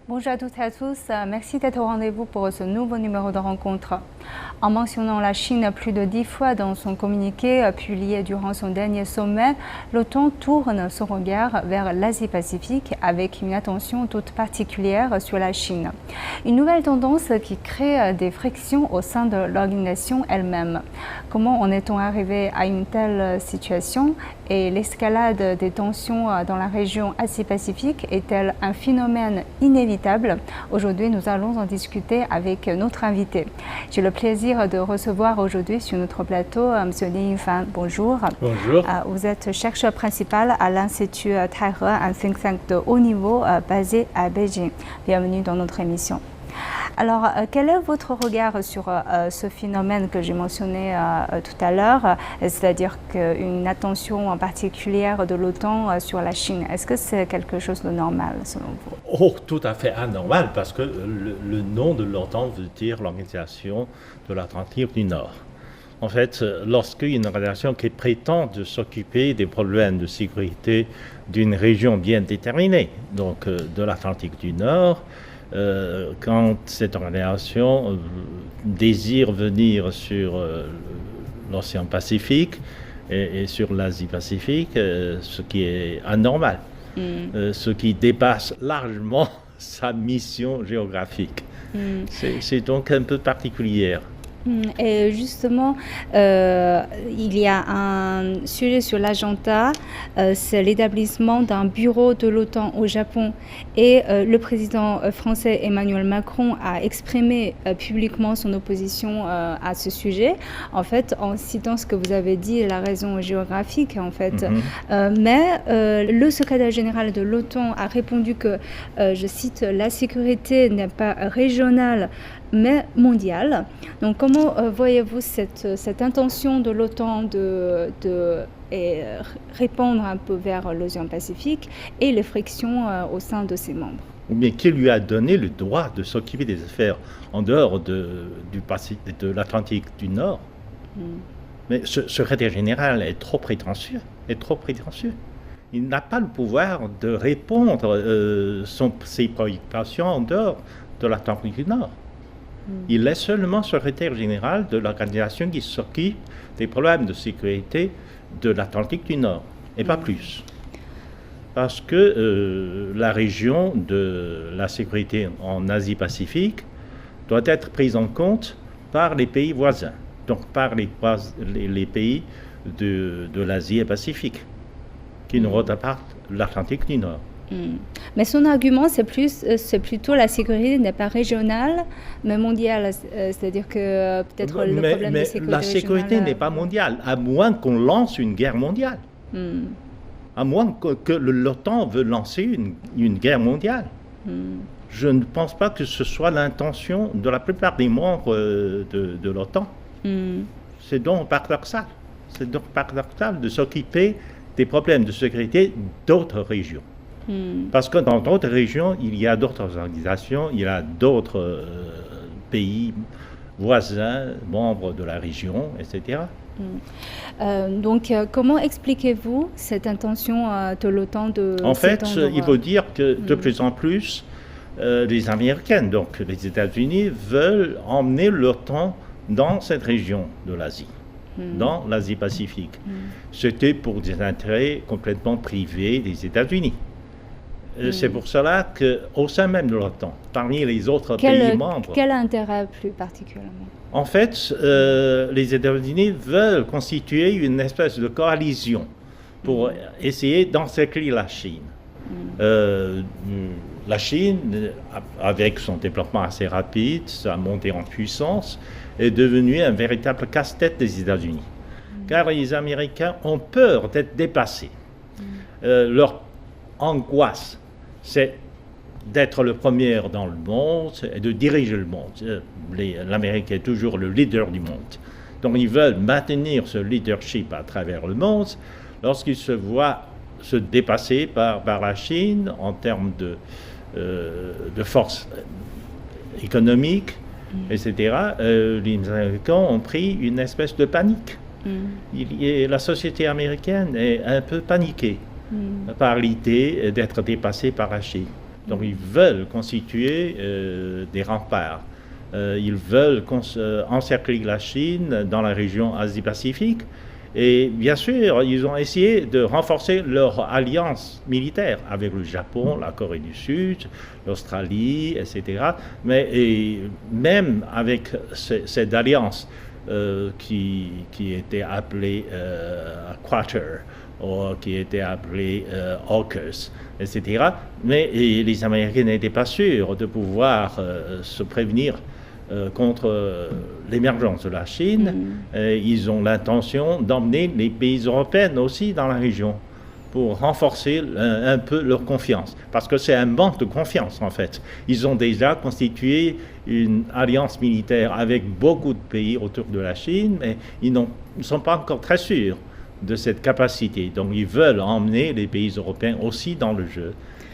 Bonjour à toutes et à tous, merci d'être au rendez-vous pour ce nouveau numéro de rencontre. En mentionnant la Chine plus de 10 fois dans son communiqué publié durant son dernier sommet, l'OTAN tourne son regard vers l'Asie-Pacifique avec une attention toute particulière sur la Chine. Une nouvelle tendance qui crée des frictions au sein de l'organisation elle-même. Comment en est-on arrivé à une telle situation et l'escalade des tensions dans la région Asie-Pacifique est-elle un phénomène inévitable? Aujourd'hui, nous allons en discuter avec notre invité. J'ai le plaisir de recevoir aujourd'hui sur notre plateau M. Lin Yifan. Bonjour. Bonjour. Vous êtes chercheur principal à l'Institut Taihe, un think tank de haut niveau basé à Beijing. Bienvenue dans notre émission. Alors, quel est votre regard sur ce phénomène que j'ai mentionné tout à l'heure, c'est-à-dire qu'une attention en particulière de l'OTAN sur la Chine? Est-ce que c'est quelque chose de normal selon vous? Oh, tout à fait anormal, parce que le nom de l'OTAN veut dire l'Organisation de l'Atlantique du Nord. En fait, lorsqu'une organisation qui prétend de s'occuper des problèmes de sécurité d'une région bien déterminée, donc de l'Atlantique du Nord, quand cette organisation désire venir sur l'océan Pacifique et sur l'Asie-Pacifique, ce qui est anormal, ce qui dépasse largement sa mission géographique. C'est donc un peu particulier. Et justement, il y a un sujet sur l'agenda, c'est l'établissement d'un bureau de l'OTAN au Japon. Et le président français Emmanuel Macron a exprimé publiquement son opposition à ce sujet, en fait, en citant ce que vous avez dit, la raison géographique, en fait. Mais le secrétaire général de l'OTAN a répondu que, je cite, la sécurité n'est pas régionale, mais mondiale. Donc, comment voyez-vous cette intention de l'OTAN de répondre un peu vers l'océan Pacifique et les frictions au sein de ses membres? Ou bien qui lui a donné le droit de s'occuper des affaires en dehors de l'Atlantique du Nord? Mais ce secrétaire général est trop prétentieux. Il n'a pas le pouvoir de répondre ses préoccupations en dehors de l'Atlantique du Nord. Il est seulement secrétaire général de l'organisation qui s'occupe des problèmes de sécurité de l'Atlantique du Nord, et pas plus. Parce que la région de la sécurité en Asie-Pacifique doit être prise en compte par les pays voisins, donc par les pays de l'Asie et Pacifique, qui ne regardent pas l'Atlantique du Nord. Mais son argument, c'est plutôt la sécurité n'est pas régionale, mais mondiale. C'est-à-dire que peut-être le problème de sécurité la sécurité n'est pas mondiale, à moins qu'on lance une guerre mondiale. À moins que l'OTAN veut lancer une guerre mondiale. Je ne pense pas que ce soit l'intention de la plupart des membres de l'OTAN. C'est donc paradoxal. C'est donc paradoxal de s'occuper des problèmes de sécurité d'autres régions. Parce que dans d'autres régions, il y a d'autres organisations, il y a d'autres pays voisins, membres de la région, etc. Donc, comment expliquez-vous cette intention de l'OTAN de... En fait, il faut dire que de plus en plus, les Américains, donc les États-Unis, veulent emmener l'OTAN dans cette région de l'Asie, dans l'Asie-Pacifique. C'était pour des intérêts complètement privés des États-Unis. C'est pour cela qu'au sein même de l'OTAN, parmi les autres pays membres... Quel intérêt plus particulièrement? En fait, les États-Unis veulent constituer une espèce de coalition pour essayer d'encercler la Chine. La Chine, avec son développement assez rapide, sa montée en puissance, est devenue un véritable casse-tête des États-Unis. Car les Américains ont peur d'être dépassés. Leur angoisse, c'est d'être le premier dans le monde et de diriger le monde. L'Amérique est toujours le leader du monde. Donc ils veulent maintenir ce leadership à travers le monde. Lorsqu'ils se voient se dépasser par la Chine en termes de force économique, etc., les Américains ont pris une espèce de panique. La société américaine est un peu paniquée par l'idée d'être dépassée par la Chine. Donc ils veulent constituer des remparts. Ils veulent encercler la Chine dans la région Asie-Pacifique. Et bien sûr, ils ont essayé de renforcer leur alliance militaire avec le Japon, la Corée du Sud, l'Australie, etc. Mais même avec cette alliance qui était appelée Quater, ou qui était appelée AUKUS, etc. Mais les Américains n'étaient pas sûrs de pouvoir se prévenir contre l'émergence de la Chine. Ils ont l'intention d'emmener les pays européens aussi dans la région pour renforcer un peu leur confiance. Parce que c'est un manque de confiance, en fait. Ils ont déjà constitué une alliance militaire avec beaucoup de pays autour de la Chine, mais ils ne sont pas encore très sûrs de cette capacité. Donc ils veulent emmener les pays européens aussi dans le jeu.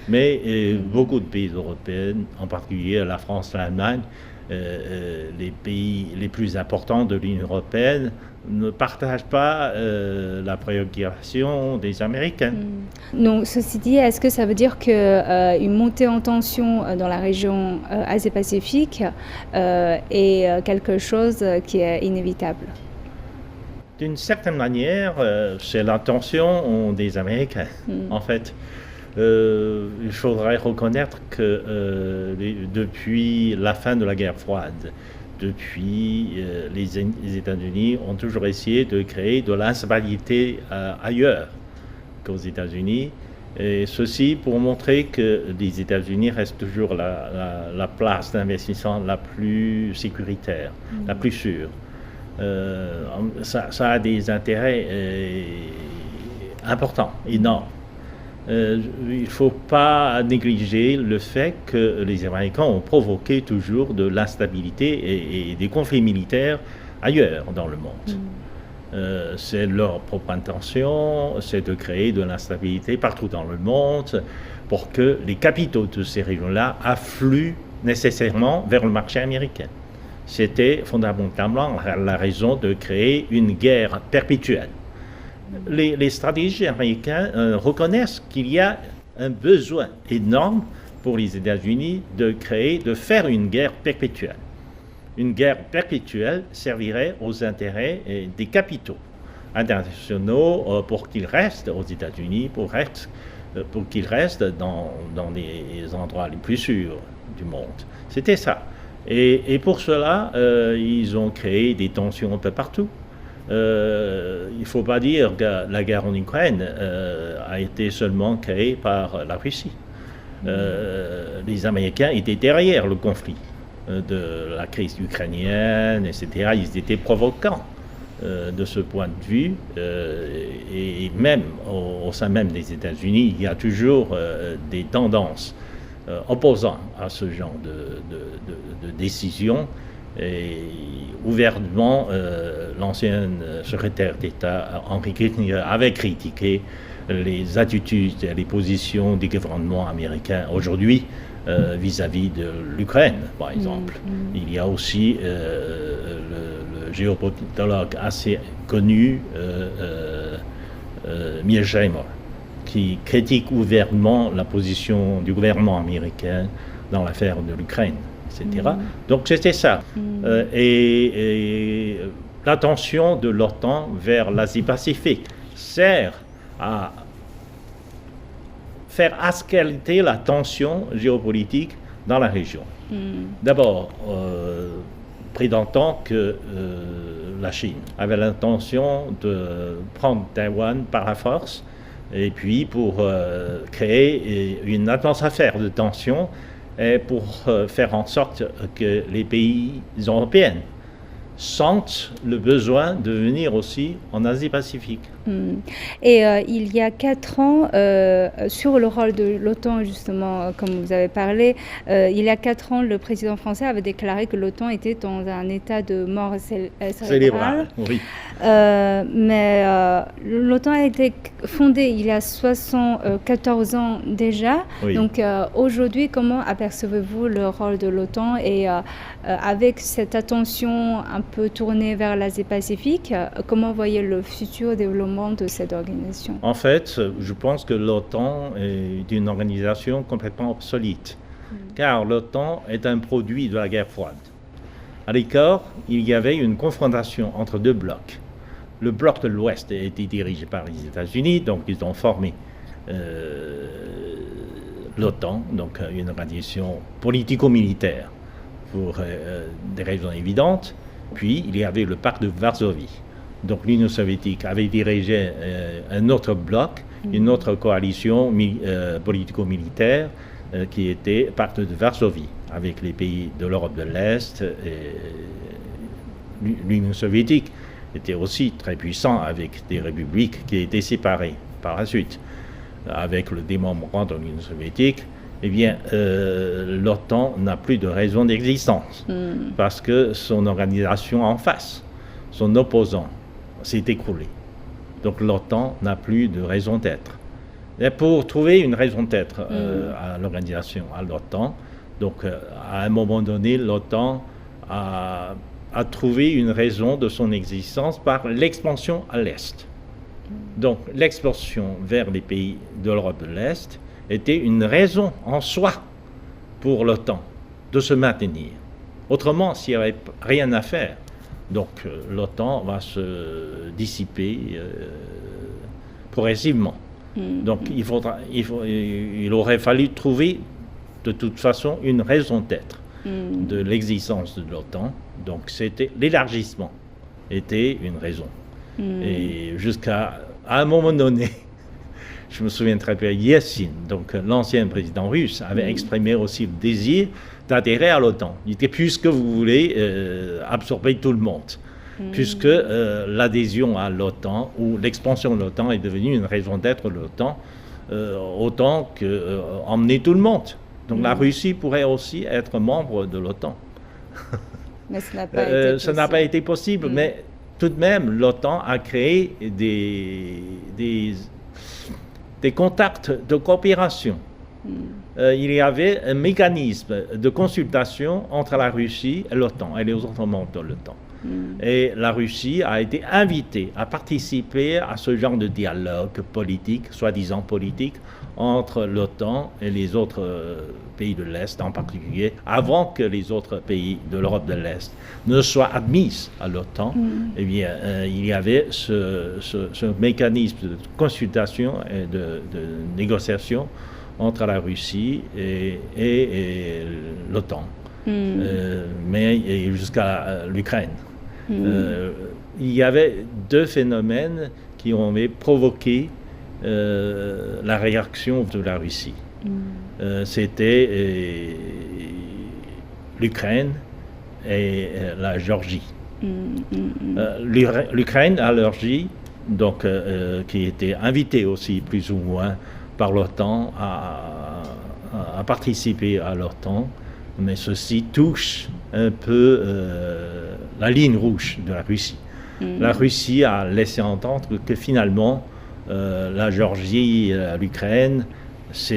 Mais beaucoup de pays européens, en particulier la France, l'Allemagne, les pays les plus importants de l'Union européenne, ne partagent pas la préoccupation des Américains. Donc, ceci dit, est-ce que ça veut dire qu'une montée en tension dans la région Asie-Pacifique est quelque chose qui est inévitable? D'une certaine manière, c'est l'intention des Américains, en fait. Il faudrait reconnaître que depuis la fin de la guerre froide, depuis les États-Unis ont toujours essayé de créer de l'instabilité ailleurs qu'aux États-Unis. Et ceci pour montrer que les États-Unis restent toujours la place d'investissement la plus sécuritaire, la plus sûre. Ça a des intérêts importants, énormes. Il ne faut pas négliger le fait que les Américains ont provoqué toujours de l'instabilité et des conflits militaires ailleurs dans le monde. C'est leur propre intention, c'est de créer de l'instabilité partout dans le monde pour que les capitaux de ces régions-là affluent nécessairement vers le marché américain. C'était fondamentalement la raison de créer une guerre perpétuelle. Les stratégies américains reconnaissent qu'il y a un besoin énorme pour les États-Unis de faire une guerre perpétuelle. Une guerre perpétuelle servirait aux intérêts des capitaux internationaux pour qu'ils restent aux États-Unis, pour qu'ils restent dans les endroits les plus sûrs du monde. C'était ça. Et pour cela, ils ont créé des tensions un peu partout. Il ne faut pas dire que la guerre en Ukraine a été seulement créée par la Russie. Les Américains étaient derrière le conflit de la crise ukrainienne, etc. Ils étaient provocants de ce point de vue. Et même au sein même des États-Unis, il y a toujours des tendances opposant à ce genre de décision. Et ouvertement, l'ancien secrétaire d'État Henry Kissinger avait critiqué les attitudes et les positions du gouvernement américain aujourd'hui vis-à-vis de l'Ukraine, par exemple. Il y a aussi le géopolitologue assez connu, Meir Seymour, qui critique ouvertement la position du gouvernement américain dans l'affaire de l'Ukraine, etc. Donc c'était ça. Et l'attention de l'OTAN vers l'Asie-Pacifique sert à faire escalader la tension géopolitique dans la région. D'abord, pris d'entendre que la Chine avait l'intention de prendre Taïwan par la force, et puis pour créer une atmosphère de tension et pour faire en sorte que les pays européens sentent le besoin de venir aussi en Asie-Pacifique. Et il y a 4 ans, sur le rôle de l'OTAN, justement, comme vous avez parlé, il y a 4 ans, le président français avait déclaré que l'OTAN était dans un état de mort cérébrale. Oui. Mais l'OTAN a été fondée il y a 74 ans déjà. Oui. Donc aujourd'hui, comment apercevez-vous le rôle de l'OTAN et avec cette attention un peu tournée vers l'Asie-Pacifique, comment voyez le futur développement fonctionnement de cette organisation? En fait, je pense que l'OTAN est une organisation complètement obsolète, car l'OTAN est un produit de la guerre froide. À l'écart, il y avait une confrontation entre deux blocs. Le bloc de l'Ouest était dirigé par les États-Unis, donc ils ont formé l'OTAN, donc une organisation politico-militaire pour des raisons évidentes. Puis il y avait le pacte de Varsovie. Donc l'Union soviétique avait dirigé un autre bloc, une autre coalition politico-militaire qui était pacte de Varsovie, avec les pays de l'Europe de l'Est. L'Union soviétique était aussi très puissant avec des républiques qui étaient séparées par la suite. Avec le démembrement de l'Union soviétique, eh bien, l'OTAN n'a plus de raison d'existence parce que son organisation en face, son opposant, s'est écroulé. Donc l'OTAN n'a plus de raison d'être. Et pour trouver une raison d'être à l'organisation, à l'OTAN, donc à un moment donné, l'OTAN a trouvé une raison de son existence par l'expansion à l'Est. Donc l'expansion vers les pays de l'Europe de l'Est était une raison en soi pour l'OTAN de se maintenir. Autrement, s'il n'y avait rien à faire, donc l'OTAN va se dissiper progressivement. Donc il aurait fallu trouver de toute façon une raison d'être de l'existence de l'OTAN. Donc c'était l'élargissement était une raison. Et jusqu'à un moment donné, je me souviens très bien, Yeltsin, donc l'ancien président russe, avait exprimé aussi le désir d'adhérer à l'OTAN. Il dit, puisque vous voulez absorber tout le monde, puisque l'adhésion à l'OTAN ou l'expansion de l'OTAN est devenue une raison d'être de l'OTAN, autant qu'emmener tout le monde. Donc la Russie pourrait aussi être membre de l'OTAN. Mais ça n'a pas été possible. Mais tout de même, l'OTAN a créé des contacts de coopération. Il y avait un mécanisme de consultation entre la Russie et l'OTAN et les autres membres de l'OTAN. Et la Russie a été invitée à participer à ce genre de dialogue politique, soi-disant politique, entre l'OTAN et les autres pays de l'Est en particulier, avant que les autres pays de l'Europe de l'Est ne soient admis à l'OTAN. Eh bien, il y avait ce mécanisme de consultation et de négociation entre la Russie et l'OTAN, mais jusqu'à l'Ukraine. Il y avait deux phénomènes qui ont provoqué la réaction de la Russie. C'était l'Ukraine et la Géorgie. L'Ukraine à Géorgie, donc, qui était invitée aussi plus ou moins par l'OTAN à participer à l'OTAN, mais ceci touche un peu la ligne rouge de la Russie. La Russie a laissé entendre que finalement la Géorgie, l'Ukraine, ce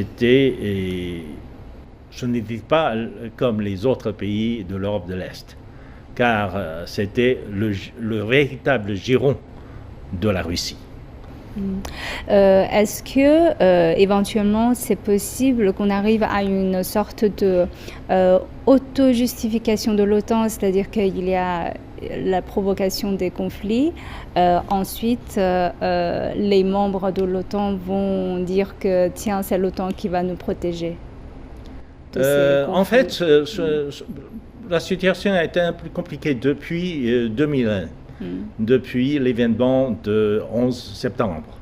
n'était pas comme les autres pays de l'Europe de l'Est, car c'était le véritable giron de la Russie. Est-ce que éventuellement c'est possible qu'on arrive à une sorte de auto-justification de l'OTAN, c'est-à-dire qu'il y a la provocation des conflits, ensuite les membres de l'OTAN vont dire que tiens, c'est l'OTAN qui va nous protéger de ces conflits. En fait, la situation a été un peu compliquée depuis 2001. Depuis l'événement de 11 septembre,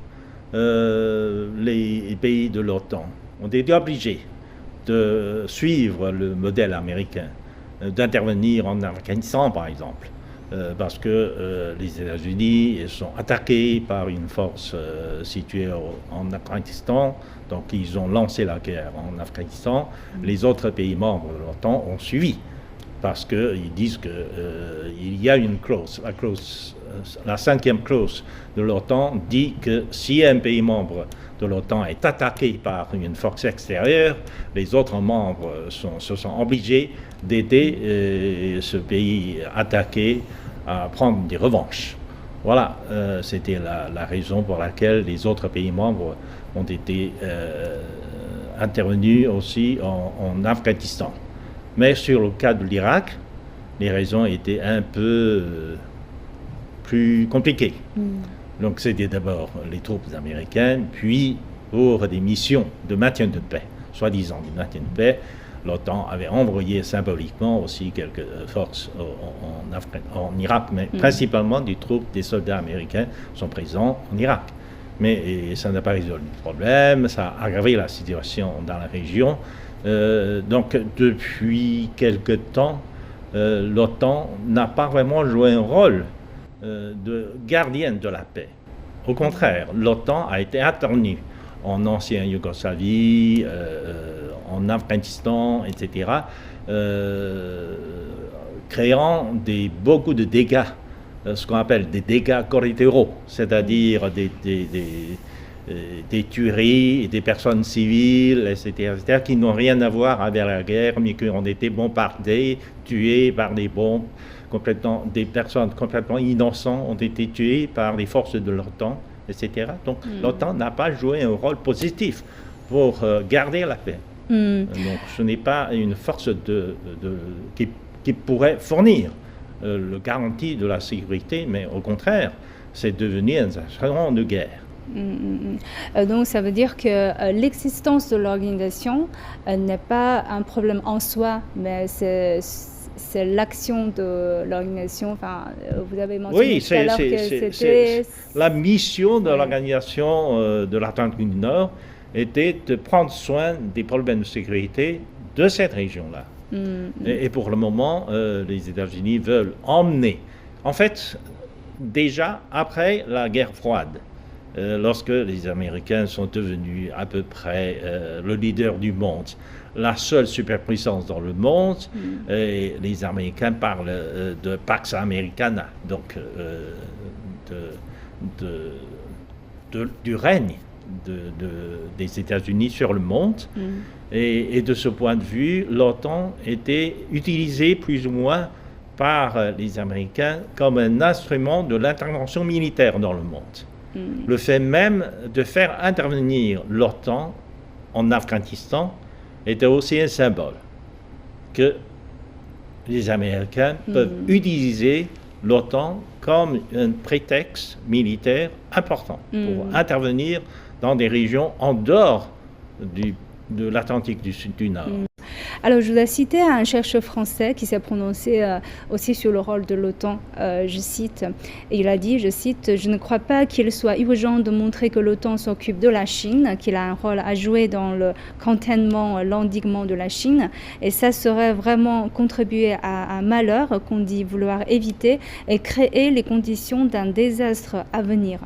les pays de l'OTAN ont été obligés de suivre le modèle américain, d'intervenir en Afghanistan par exemple, parce que les États-Unis sont attaqués par une force située en Afghanistan, donc ils ont lancé la guerre en Afghanistan. Les autres pays membres de l'OTAN ont suivi, parce qu'ils disent qu'il y a une clause, la 5e clause de l'OTAN dit que si un pays membre de l'OTAN est attaqué par une force extérieure, les autres membres se sont obligés d'aider ce pays attaqué à prendre des revanches. Voilà, c'était la raison pour laquelle les autres pays membres ont été intervenus aussi en Afghanistan. Mais sur le cas de l'Irak, les raisons étaient un peu plus compliquées. Donc c'était d'abord les troupes américaines, puis pour des missions de maintien de paix, soi-disant de maintien de paix, l'OTAN avait envoyé symboliquement aussi quelques forces en Irak, mais principalement des soldats américains sont présents en Irak. Mais ça n'a pas résolu le problème, ça a aggravé la situation dans la région. Donc depuis quelque temps, l'OTAN n'a pas vraiment joué un rôle de gardienne de la paix. Au contraire, l'OTAN a été intervenue en ancienne Yougoslavie, en Afghanistan, etc., créant beaucoup de dégâts, ce qu'on appelle des dégâts collatéraux, c'est-à-dire des tueries, des personnes civiles, etc., qui n'ont rien à voir avec la guerre, mais qui ont été bombardées, tuées par des bombes, des personnes complètement innocentes ont été tuées par les forces de l'OTAN, etc. Donc l'OTAN n'a pas joué un rôle positif pour garder la paix. Donc ce n'est pas une force qui pourrait fournir la garantie de la sécurité, mais au contraire, c'est devenu un instrument de guerre. Donc ça veut dire que l'existence de l'organisation n'est pas un problème en soi, mais c'est l'action de l'organisation. Enfin, vous avez mentionné tout à l'heure que c'était... La mission de l'organisation de l'Atlantique du Nord était de prendre soin des problèmes de sécurité de cette région-là. Et pour le moment, les États-Unis veulent emmener. En fait, déjà après la guerre froide, lorsque les Américains sont devenus à peu près le leader du monde, la seule superpuissance dans le monde, et les Américains parlent de Pax Americana, donc du règne des États-Unis sur le monde. Et de ce point de vue, l'OTAN était utilisée plus ou moins par les Américains comme un instrument de l'intervention militaire dans le monde. Le fait même de faire intervenir l'OTAN en Afghanistan était aussi un symbole que les Américains peuvent utiliser l'OTAN comme un prétexte militaire important pour intervenir dans des régions en dehors de l'Atlantique du Sud du Nord. Alors, je vous ai cité un chercheur français qui s'est prononcé aussi sur le rôle de l'OTAN. Je cite, et il a dit, je cite, « Je ne crois pas qu'il soit urgent de montrer que l'OTAN s'occupe de la Chine, qu'il a un rôle à jouer dans le containment, l'endiguement de la Chine, et ça serait vraiment contribuer à un malheur qu'on dit vouloir éviter et créer les conditions d'un désastre à venir. »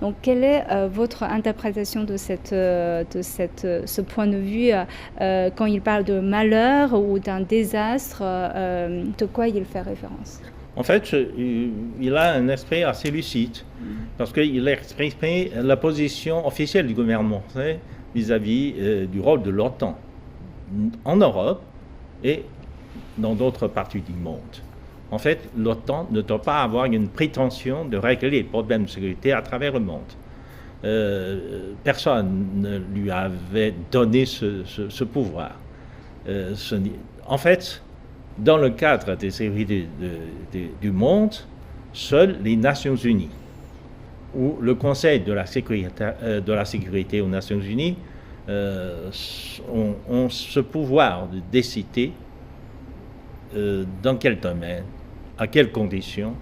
Donc, quelle est votre interprétation de ce point de vue quand il parle de malheur ou d'un désastre, de quoi il fait référence? En fait, il a un esprit assez lucide, parce qu'il a exprimé la position officielle du gouvernement vis-à-vis du rôle de l'OTAN en Europe et dans d'autres parties du monde. En fait, l'OTAN ne doit pas avoir une prétention de régler les problèmes de sécurité à travers le monde. Personne ne lui avait donné ce pouvoir. En fait, dans le cadre des sécurités du monde, seules les Nations Unies ou le Conseil de la sécurité aux Nations Unies ont ce pouvoir de décider dans quel domaine, à quelles conditions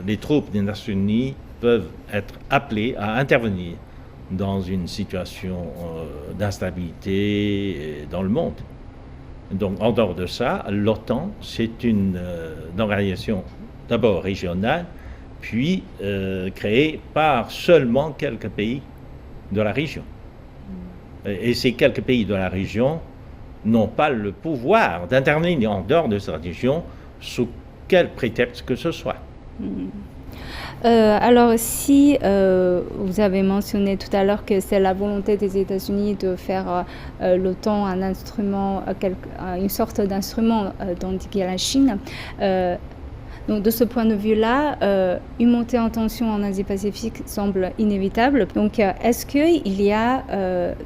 les troupes des Nations Unies peuvent être appelées à intervenir dans une situation d'instabilité dans le monde. Donc, en dehors de ça, l'OTAN, c'est une organisation d'abord régionale, puis créée par seulement quelques pays de la région. Et ces quelques pays de la région n'ont pas le pouvoir d'intervenir en dehors de cette région sous quel prétexte que ce soit. Alors, si vous avez mentionné tout à l'heure que c'est la volonté des États-Unis de faire l'OTAN un instrument, une sorte d'instrument d'endiguer la Chine, Donc de ce point de vue-là, une montée en tension en Asie-Pacifique semble inévitable. Donc est-ce qu'il y a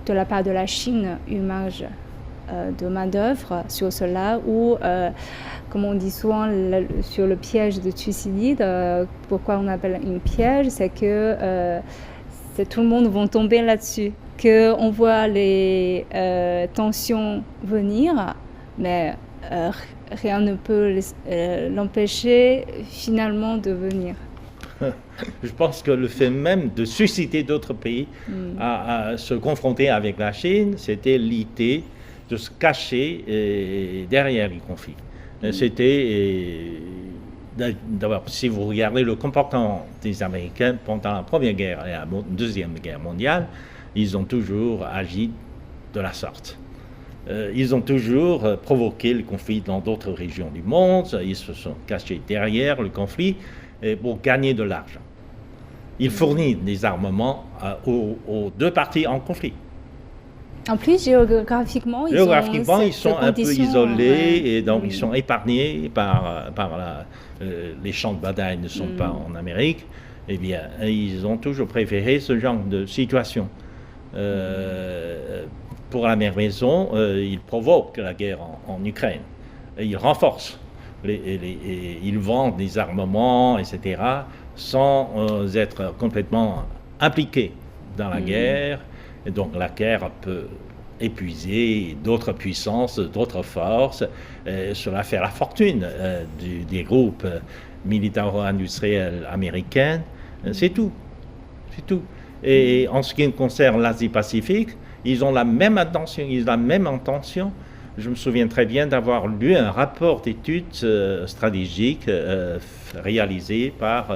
de la part de la Chine une marge de main-d'œuvre sur cela ou, comme on dit souvent, sur le piège de Thucydide, pourquoi on appelle une piège, c'est que tout le monde va tomber là-dessus, qu'on voit les tensions venir, mais rien ne peut l'empêcher finalement de venir. Je pense que le fait même de susciter d'autres pays à se confronter avec la Chine, c'était l'idée de se cacher derrière les conflits. C'était, d'abord, si vous regardez le comportement des Américains pendant la Première Guerre et la Deuxième Guerre mondiale, ils ont toujours agi de la sorte. Ils ont toujours provoqué le conflit dans d'autres régions du monde, ils se sont cachés derrière le conflit pour gagner de l'argent. Ils fournissent des armements aux deux parties en conflit. En plus, géographiquement, ils sont un peu isolés et donc ils sont épargnés par les champs de bataille ne sont pas en Amérique. Eh bien, ils ont toujours préféré ce genre de situation. Pour la même raison, ils provoquent la guerre en Ukraine. Et ils renforcent, ils vendent des armements, etc., sans être complètement impliqués dans la guerre. Et donc la guerre peut épuiser d'autres puissances, d'autres forces. Cela fait la fortune des groupes militaro-industriels américains. C'est tout. C'est tout. Et en ce qui concerne l'Asie-Pacifique, ils ont la même intention. Je me souviens très bien d'avoir lu un rapport d'études stratégiques réalisé par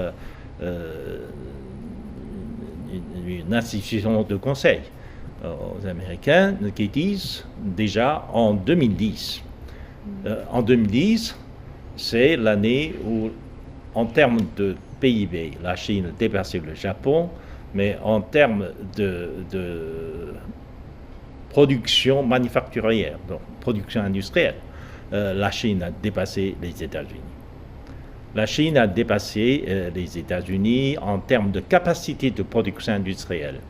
une institution de conseil aux Américains qui disent déjà en 2010. En 2010, c'est l'année où, en termes de PIB, la Chine a dépassé le Japon, mais en termes de production manufacturière, donc production industrielle, la Chine a dépassé les États-Unis. La Chine a dépassé les États-Unis en termes de capacité de production industrielle.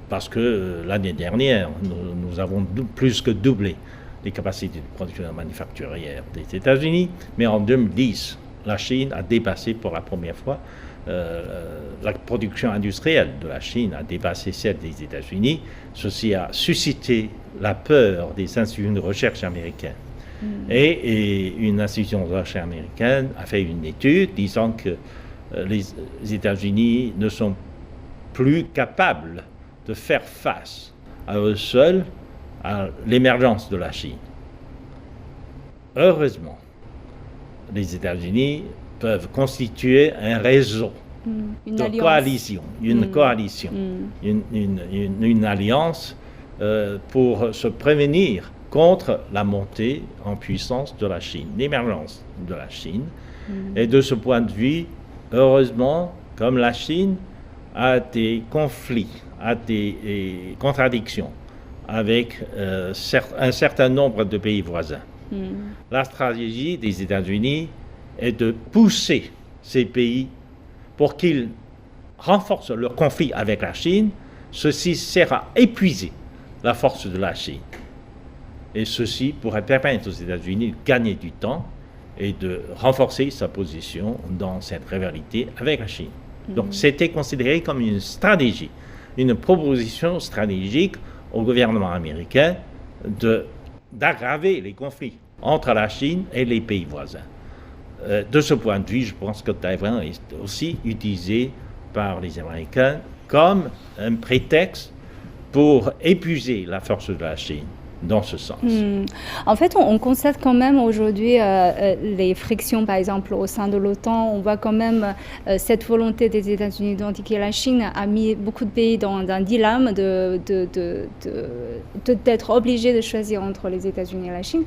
Parce que l'année dernière, nous avons plus que doublé les capacités de production manufacturière des États-Unis, mais en 2010, la Chine a dépassé pour la première fois, la production industrielle de la Chine a dépassé celle des États-Unis. Ceci a suscité la peur des instituts de recherche américains. Et une institution de recherche américaine a fait une étude disant que les États-Unis ne sont plus capables de faire face à eux seuls à l'émergence de la Chine. Heureusement, les États-Unis peuvent constituer un réseau de coalition, une alliance pour se prévenir contre la montée en puissance de la Chine, l'émergence de la Chine. Et de ce point de vue, heureusement, comme la Chine a des conflits, a des contradictions avec un certain nombre de pays voisins. La stratégie des États-Unis est de pousser ces pays pour qu'ils renforcent leur conflit avec la Chine. Ceci sert à épuiser la force de la Chine. Et ceci pourrait permettre aux États-Unis de gagner du temps et de renforcer sa position dans cette rivalité avec la Chine. Donc c'était considéré comme une stratégie, une proposition stratégique au gouvernement américain d'aggraver les conflits entre la Chine et les pays voisins. De ce point de vue, je pense que Taïwan est aussi utilisé par les Américains comme un prétexte pour épuiser la force de la Chine. Dans ce sens. En fait, on constate quand même aujourd'hui les frictions, par exemple, au sein de l'OTAN. On voit quand même cette volonté des États-Unis d'endiquer la Chine a mis beaucoup de pays dans un dilemme d'être obligés de choisir entre les États-Unis et la Chine.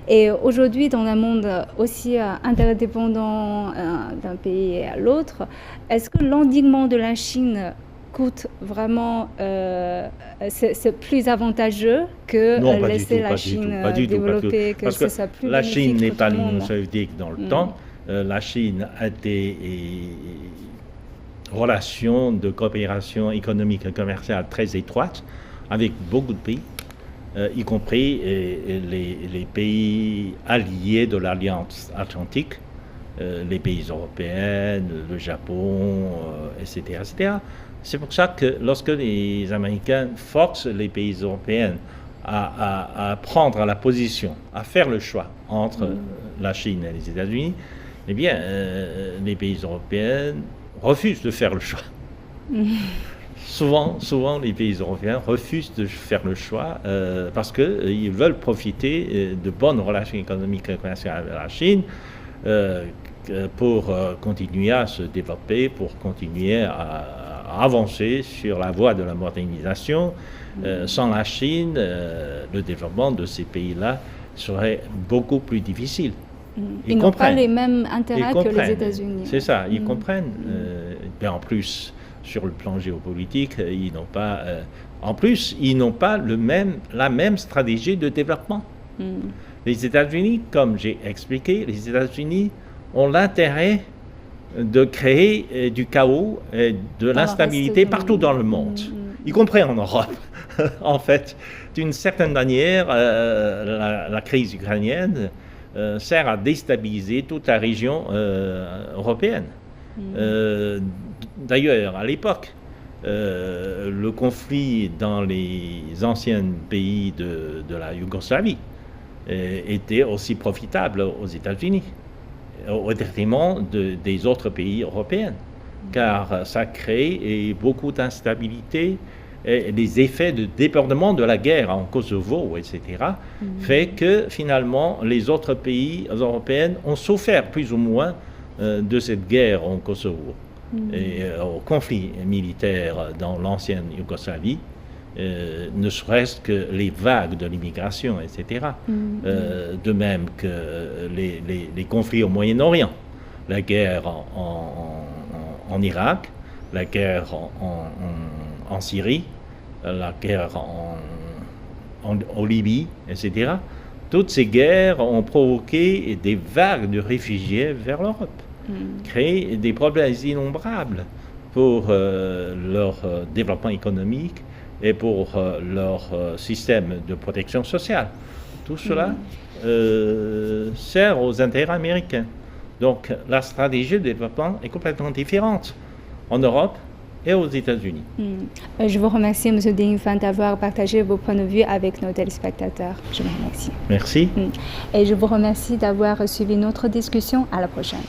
Et aujourd'hui, dans un monde aussi interdépendant d'un pays à l'autre, est-ce que l'endiguement de la Chine coûte vraiment, c'est plus avantageux que Non, pas laisser du tout, la pas Chine du tout, pas du tout, développer, que parce ce que soit plus la bénéfique Chine n'est pour pas tout le l'Union monde. soviétique dans le temps. La Chine a des relations de coopération économique et commerciale très étroites avec beaucoup de pays, y compris les pays alliés de l'Alliance Atlantique, les pays européens, le Japon, etc., etc. C'est pour ça que lorsque les Américains forcent les pays européens à prendre la position, à faire le choix entre la Chine et les États-Unis, eh bien, les pays européens refusent de faire le choix. Souvent, les pays européens refusent de faire le choix parce qu'ils veulent profiter de bonnes relations économiques et commerciales avec la Chine pour continuer à se développer, pour continuer à avancer sur la voie de la modernisation. Sans la Chine, le développement de ces pays-là serait beaucoup plus difficile. Ils n'ont pas les mêmes intérêts que les États-Unis. C'est ça, ils comprennent. En plus, sur le plan géopolitique, ils n'ont pas. En plus, ils n'ont pas la même stratégie de développement. Les États-Unis, comme j'ai expliqué, les États-Unis ont l'intérêt de créer du chaos et de l'instabilité partout dans le monde, y compris en Europe. En fait, d'une certaine manière, la crise ukrainienne sert à déstabiliser toute la région européenne. D'ailleurs, à l'époque, le conflit dans les anciens pays de la Yougoslavie était aussi profitable aux États-Unis, au détriment des autres pays européens, car ça crée beaucoup d'instabilité. Et les effets de débordement de la guerre en Kosovo, etc., fait que finalement les autres pays européens ont souffert plus ou moins de cette guerre en Kosovo et au conflit militaire dans l'ancienne Yougoslavie, ne serait-ce que les vagues de l'immigration, etc. De même que les conflits au Moyen-Orient, la guerre en Irak, la guerre en Syrie, la guerre en Libye, etc. Toutes ces guerres ont provoqué des vagues de réfugiés vers l'Europe, créé des problèmes innombrables pour leur développement économique et pour leur système de protection sociale. Tout cela sert aux intérêts américains. Donc la stratégie de développement est complètement différente en Europe et aux États-Unis. Je vous remercie, M. Ding Fan, d'avoir partagé vos points de vue avec nos téléspectateurs. Je vous remercie. Merci. Et je vous remercie d'avoir suivi notre discussion. À la prochaine.